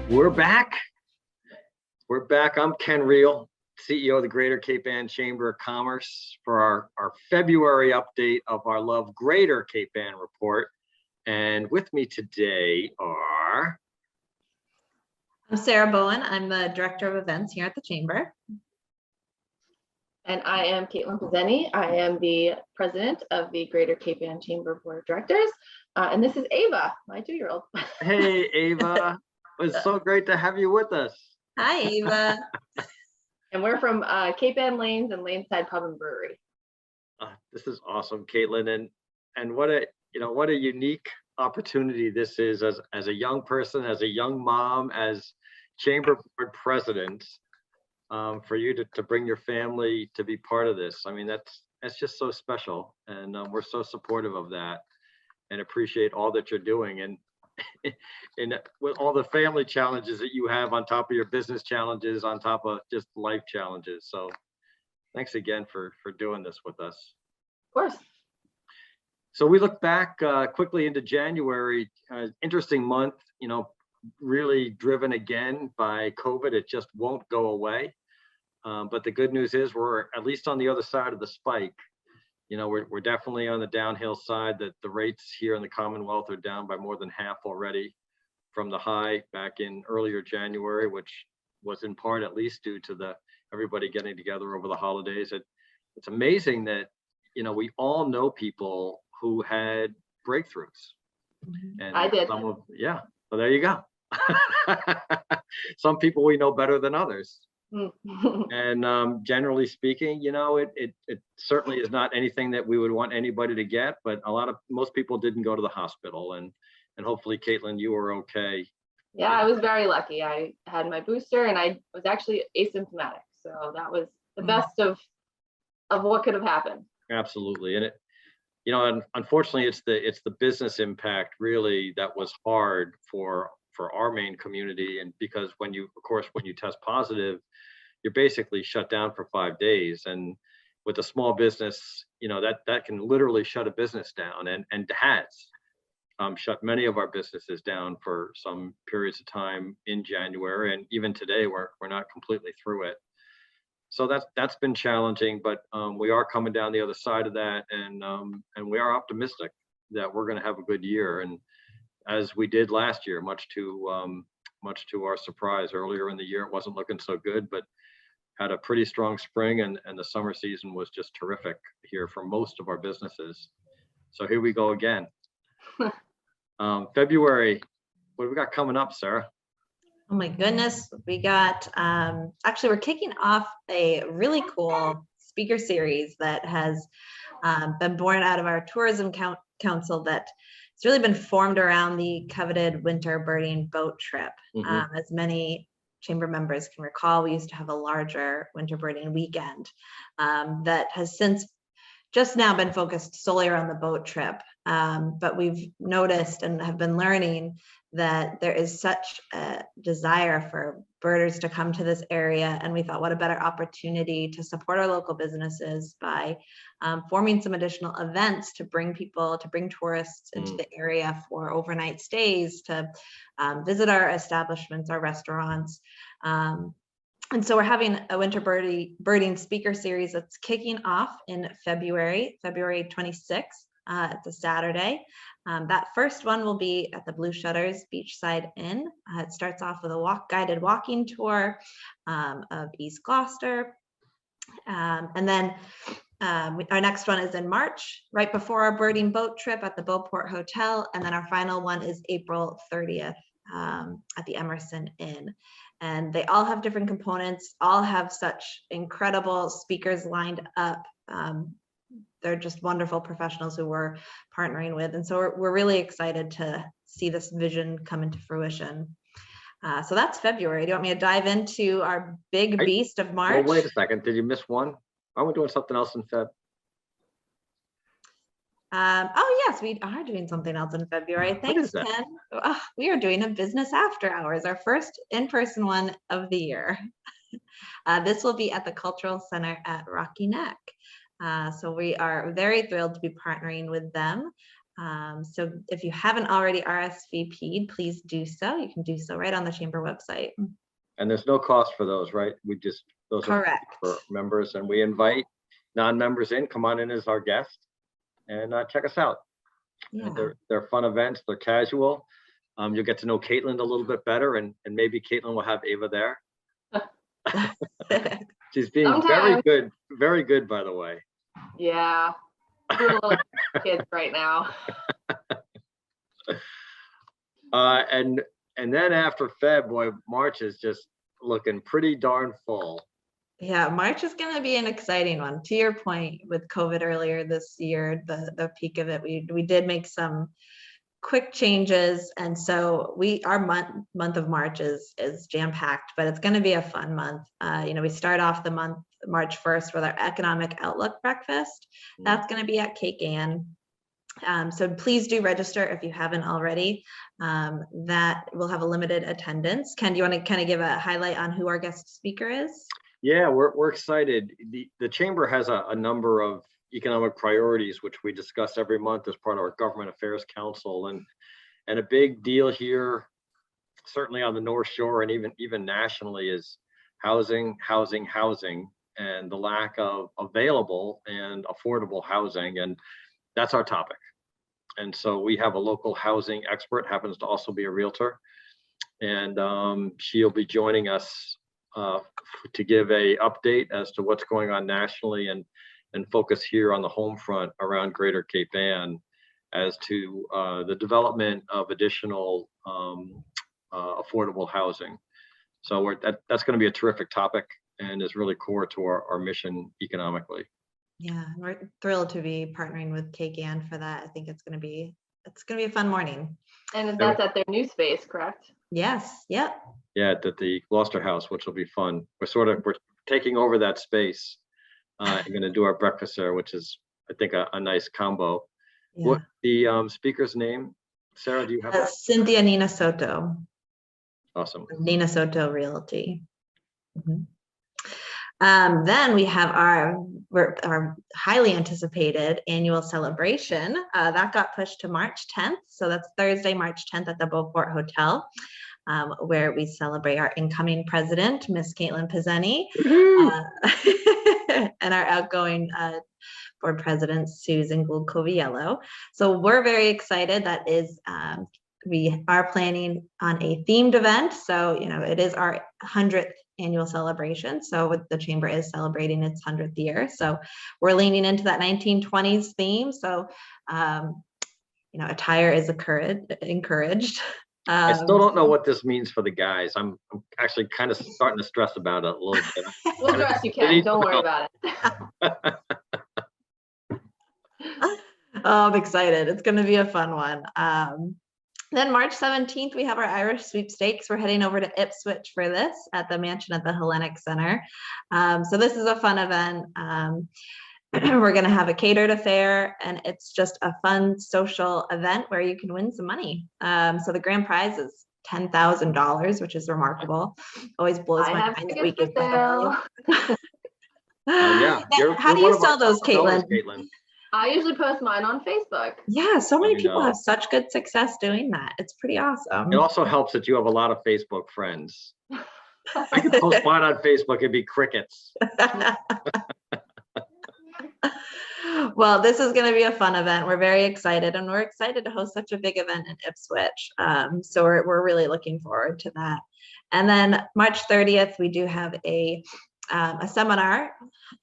We're back. We're back. I'm Ken Riehl, CEO of the Greater Cape Ann Chamber of Commerce, for our February update of our Love Greater Cape Ann report. And with me today are... I'm Sara Bowen. I'm the Director of Events here at the Chamber. And I am Caitlin Pszenny. I am the President of the Greater Cape Ann Chamber Board of Directors. And this is Ava, my 2-year-old. Hey, Ava. It's so great to have you with us. Hi, Ava. And we're from Cape Ann Lanes and Laneside Pub and Brewery. This is awesome, Caitlin. And what a unique opportunity this is as a young person, as a young mom, as Chamber Board President, for you to bring your family to be part of this. I mean, that's just so special, and we're so supportive of that and appreciate all that you're doing. And with all the family challenges that you have on top of your business challenges, on top of just life challenges. So thanks again for doing this with us. Of course. So we look back quickly into January, interesting month, really driven again by COVID. It just won't go away. But the good news is we're at least on the other side of the spike. We're definitely on the downhill side. That the rates here in the Commonwealth are down by more than half already from the high back in earlier January, which was in part at least due to everybody getting together over the holidays. It's amazing that we all know people who had breakthroughs. And I did. well, there you go. Some people we know better than others. And generally speaking, it certainly is not anything that we would want anybody to get, but most people didn't go to the hospital, and hopefully, Caitlin, you were okay. Yeah, I was very lucky. I had my booster and I was actually asymptomatic. So that was the best of what could have happened. Absolutely. And and unfortunately, it's the business impact really that was hard for our main community. And because when you test positive, you're basically shut down for 5 days. And with a small business, that can literally shut a business down, and has shut many of our businesses down for some periods of time in January. And even today, we're not completely through it. So that's been challenging, but we are coming down the other side of that, and we are optimistic that we're going to have a good year. And as we did last year, much to our surprise, earlier in the year it wasn't looking so good, but had a pretty strong spring, and the summer season was just terrific here for most of our businesses. So here we go again. February, what do we got coming up, Sara? Oh my goodness, we got, actually we're kicking off a really cool speaker series that has been born out of our tourism council that it's really been formed around the coveted winter birding boat trip. As many chamber members can recall, we used to have a larger winter birding weekend that has since just now been focused solely around the boat trip. But we've noticed and have been learning that there is such a desire for birders to come to this area. And we thought, what a better opportunity to support our local businesses by forming some additional events to bring tourists into the area for overnight stays, to visit our establishments, our restaurants. And so we're having a winter birding speaker series that's kicking off in February 26th. It's a Saturday. That first one will be at the Blue Shutters Beachside Inn. It starts off with a guided walking tour of East Gloucester. And then our next one is in March, right before our birding boat trip at the Beauport Hotel. And then our final one is April 30th at the Emerson Inn. And they all have different components, all have such incredible speakers lined up. They're just wonderful professionals who we're partnering with. And so we're really excited to see this vision come into fruition. So that's February. Do you want me to dive into our big beast of March? Well, wait a second. Did you miss one? Aren't we doing something else in Feb? Oh yes, we are doing something else in February. Thanks, Ken. We are doing a business after hours, our first in-person one of the year. This will be at the Cultural Center at Rocky Neck. So we are very thrilled to be partnering with them. So if you haven't already RSVP'd, please do so. You can do so right on the chamber website. And there's no cost for those, right? Those Correct. are for members, and we invite non-members in. Come on in as our guest and check us out. Yeah. They're fun events. They're casual. You'll get to know Caitlin a little bit better, and maybe Caitlin will have Ava there. She's being Sometimes. very good, by the way. Yeah, doing a little kids right now. And then after Feb, boy, March is just looking pretty darn full. Yeah, March is going to be an exciting one. To your point with COVID earlier this year, the peak of it, we did make some quick changes, and so our month of March is jam-packed, but it's going to be a fun month. We start off the month March 1st with our economic outlook breakfast. That's going to be at Cake Ann. So please do register if you haven't already. That will have a limited attendance. Ken, do you want to kind of give a highlight on who our guest speaker is? Yeah, we're excited. The chamber has a number of economic priorities, which we discuss every month as part of our Government Affairs Council. And a big deal here, certainly on the North Shore and even nationally, is housing, and the lack of available and affordable housing. And that's our topic. And so we have a local housing expert, happens to also be a realtor. And she'll be joining us to give a update as to what's going on nationally and focus here on the home front around Greater Cape Ann as to the development of additional affordable housing. So that's going to be a terrific topic and is really core to our mission economically. Yeah, we're thrilled to be partnering with Cake Ann for that. I think it's going to be a fun morning. And that's at their new space, correct? Yes. Yep. Yeah, at the Gloucester House, which will be fun. We're taking over that space. I'm going to do our breakfast there, which is, I think, a nice combo. Yeah. What the speaker's name? Sarah, do you have that? Cynthia Nina Soto. Awesome. Nina Soto Realty. Mm-hmm. Then we have our highly anticipated annual celebration that got pushed to March 10th. So that's Thursday, March 10th at the Beaufort Hotel, where we celebrate our incoming president, Miss Caitlin Pszenny, and our outgoing board president, Susan Gould-Coviello. So we're very excited. That is, we are planning on a themed event. So, it is our 100th annual celebration. So the chamber is celebrating its 100th year. So we're leaning into that 1920s theme. So, attire is encouraged. I still don't know what this means for the guys. I'm actually kind of starting to stress about it a little bit. We'll dress you, Ken. Don't worry about it. Oh, I'm excited. It's going to be a fun one. Then March 17th, we have our Irish Sweepstakes. We're heading over to Ipswich for this at the mansion at the Hellenic Center. So this is a fun event. We're going to have a catered affair, and it's just a fun social event where you can win some money. So the grand prize is $10,000, which is remarkable. Always blows my mind that we give that away. Yeah. How do you sell those, Caitlin? I usually post mine on Facebook. Yeah, so many people have such good success doing that. It's pretty awesome. It also helps that you have a lot of Facebook friends. I could post mine on Facebook, it'd be crickets. Well, this is going to be a fun event. We're very excited, and we're excited to host such a big event in Ipswich. So we're really looking forward to that. And then March 30th, we do have a seminar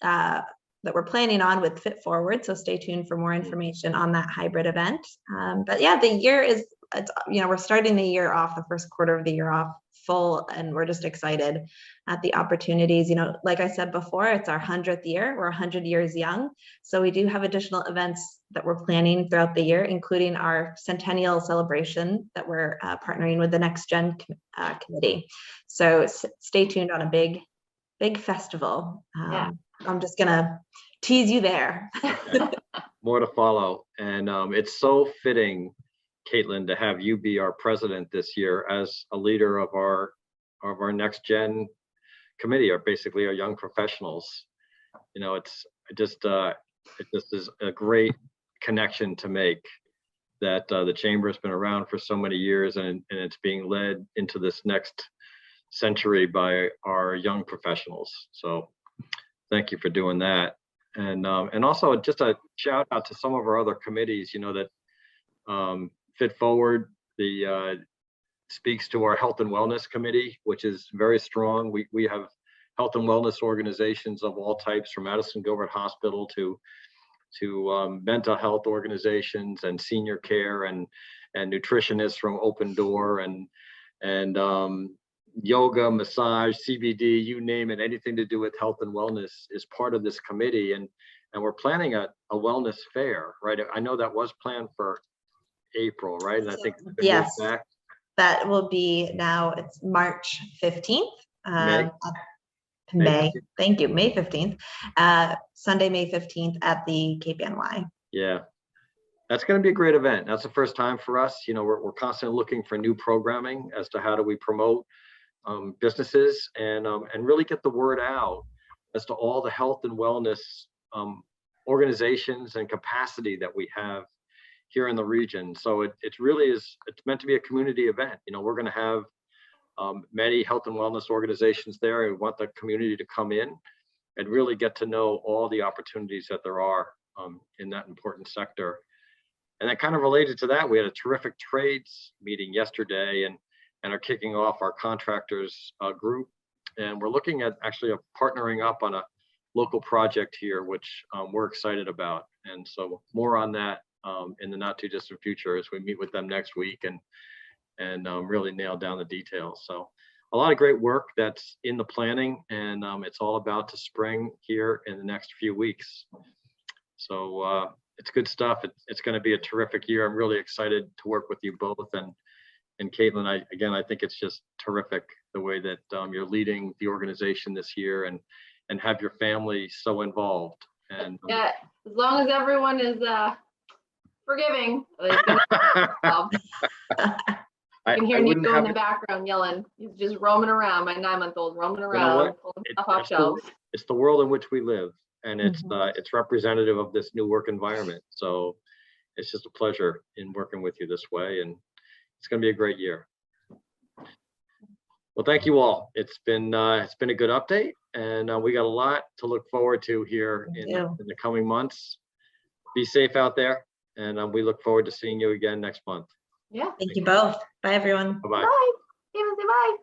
that we're planning on with Fit Forward. So stay tuned for more information on that hybrid event. But yeah, the year we're starting the year off, the first quarter of the year off full, and we're just excited at the opportunities. Like I said before, it's our 100th year. We're 100 years young. So we do have additional events that we're planning throughout the year, including our centennial celebration that we're partnering with the Next Gen committee. So stay tuned on a big festival. I'm just gonna tease you there. More to follow. And it's so fitting, Caitlin, to have you be our president this year as a leader of our Next Gen committee, or basically our young professionals. It just is a great connection to make. that the chamber has been around for so many years, and it's being led into this next century by our young professionals. So thank you for doing that. And also just a shout out to some of our other committees, that Fit Forward, speaks to our Health and Wellness Committee, which is very strong. We have health and wellness organizations of all types, from Madison Gilbert Hospital to mental health organizations and senior care and nutritionists from Open Door and yoga, massage, CBD, you name it, anything to do with health and wellness is part of this committee. And we're planning a wellness fair, right? I know that was planned for April, right? And I think yes, that will be now. It's March 15th. May. Thank you. May 15th. Sunday, May 15th at the KPNY. Yeah, that's going to be a great event. That's the first time for us. We're constantly looking for new programming as to how do we promote businesses and really get the word out as to all the health and wellness organizations and capacity that we have here in the region. So it really is, it's meant to be a community event. We're going to have many health and wellness organizations there. We want the community to come in and really get to know all the opportunities that there are in that important sector. And then kind of related to that, we had a terrific trades meeting yesterday and are kicking off our contractors group. And we're looking at actually partnering up on a local project here, which we're excited about. And so more on that in the not too distant future as we meet with them next week and really nail down the details. So a lot of great work that's in the planning, and it's all about to spring here in the next few weeks. So it's good stuff. It's going to be a terrific year. I'm really excited to work with you both. And Caitlin, I think it's just terrific the way that you're leading the organization this year and have your family so involved. And yeah, as long as everyone is forgiving. I can hear Nico in the background yelling. He's just roaming around, my 9-month-old roaming around, pulling stuff off shelves. It's the world in which we live, and it's representative of this new work environment. So it's just a pleasure in working with you this way, and it's going to be a great year. Well, thank you all. It's been a good update, and we got a lot to look forward to here in the coming months. Be safe out there, and we look forward to seeing you again next month. Yeah. Thank you both. Bye, everyone. Bye-bye. Bye. Say bye.